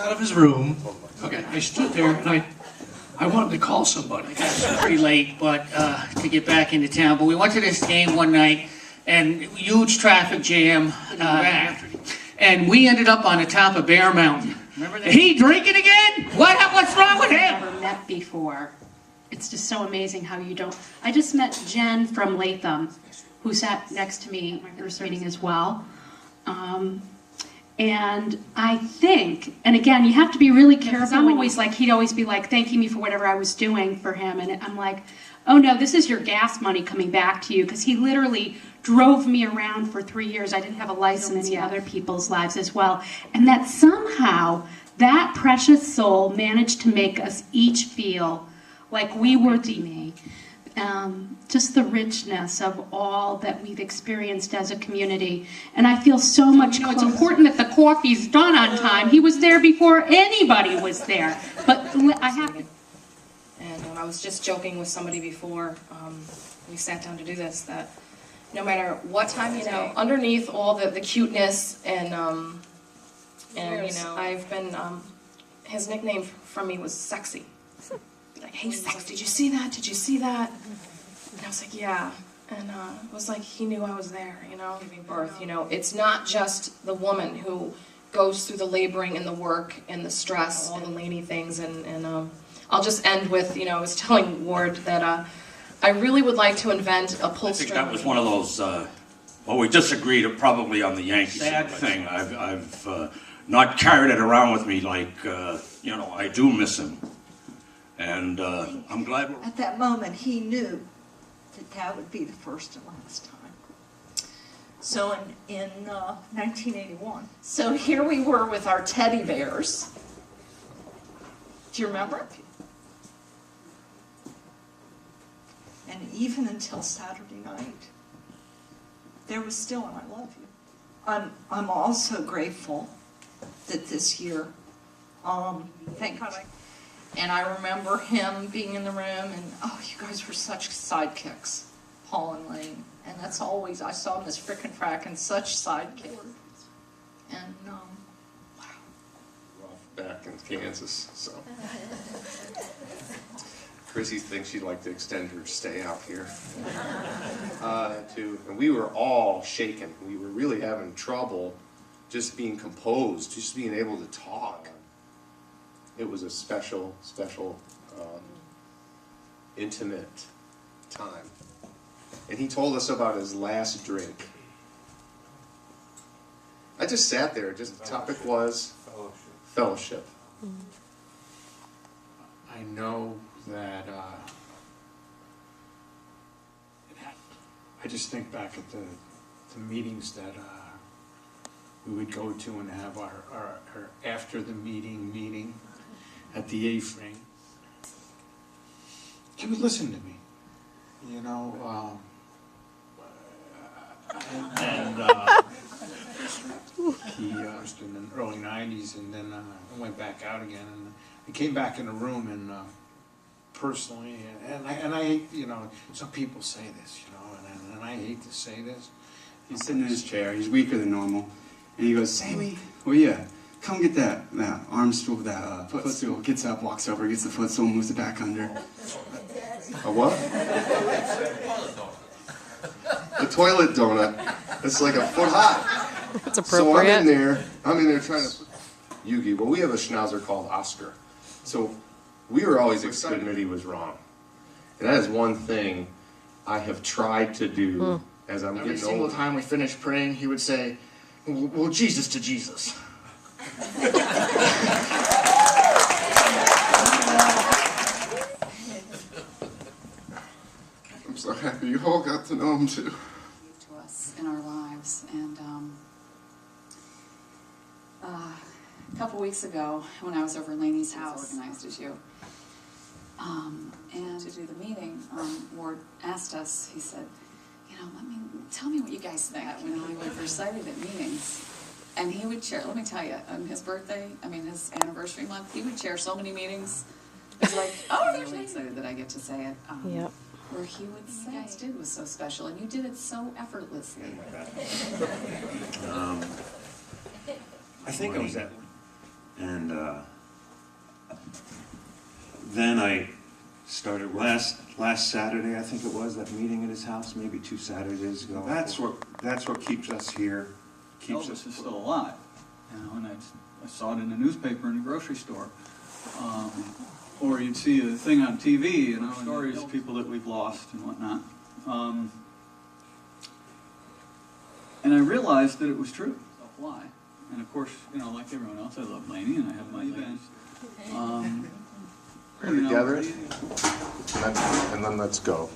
out of his room. Okay, I stood there and I wanted to call somebody. It was pretty late, but to get back into town. But we went to this game one night, and huge traffic jam back. And we ended up on the top of Bear Mountain. Remember that? He drinking again? What's wrong with him? Never met before. It's just so amazing how you don't. I just met Jen from Latham, who sat next to me at my first meeting as well. And I think, and again, you have to be really careful. I'm always like, he'd always be like thanking me for whatever I was doing for him. And I'm like, oh no, this is your gas money coming back to you. Because he literally drove me around for 3 years. I didn't have a license yet. Other people's lives as well. And that somehow, that precious soul managed to make us each feel like we were just the richness of all that we've experienced as a community. And I feel so much, it's important that the coffee's done on time. He was there before anybody was there. But I have to. And I was just joking with somebody before we sat down to do this, that no matter what time, underneath all the cuteness and I've been, his nickname from me was Sexy. Like, hey, Sex, did you see that? Did you see that? And I was like, yeah. And it was like he knew I was there, giving birth. It's not just the woman who goes through the laboring and the work and the stress, all the Laney things. And I'll just end with, I was telling Ward that I really would like to invent a pull string. I think that was one of those, well, we disagreed probably on the Yankees thing. I've not carried it around with me like, I do miss him. And I'm glad we're... At that moment, he knew that would be the first and last time. So in 1981. So here we were with our teddy bears. Do you remember? And even until Saturday night, there was still an I love you. I'm also grateful that this year, thank God and I remember him being in the room, and oh, you guys were such sidekicks, Paul and Lane. And that's always, I saw him as frickin' frackin' such sidekicks. And, wow. Rough back in Kansas, so. Chrissy thinks she'd like to extend her stay out here. And we were all shaken. We were really having trouble just being composed, just being able to talk. It was a special, intimate time. And he told us about his last drink. I just sat there, the topic was fellowship. I know that I just think back at the meetings that we would go to and have our after the meeting at the A-frame. He would listen to me, he was in the early 90s, and then I went back out again, and I came back in the room, and personally, and I hate, some people say this, and I hate to say this. He's sitting in his chair, he's weaker than normal, and he goes, Sammy, where you at? Come get that arm stool, that footstool. Gets up, walks over, gets the footstool, moves it back under. A what? A toilet donut. It's like a foot high. That's appropriate. So I'm in there trying to put Yugi. Well, we have a schnauzer called Oscar. So we were always excited that he was wrong. And that is one thing I have tried to do as I'm getting older. Every single time we finished praying, he would say, well, Jesus to Jesus. I'm so happy you all got to know him too. To us in our lives, and a couple weeks ago, when I was over in Laney's house, organized as you, and to do the meeting, Ward asked us. He said, tell me what you guys think when we were recited at meetings. And he would chair, let me tell you, on his birthday, his anniversary month, he would chair so many meetings. It's like, I'm really excited that I get to say it. Yep. Where he would say, what you guys did was so special, and you did it so effortlessly. I think I was at And then I started last Saturday, I think it was, that meeting at his house, maybe 2 Saturdays ago. That's what keeps us here. Keeps us Elvis is still alive, you know, and I saw it in the newspaper in the grocery store. Or you'd see a thing on TV, you know, stories of people that we've lost and whatnot. And I realized that it was true. Why? And of course, you know, like everyone else, I love Laney and I have my events. Together, and then let's go.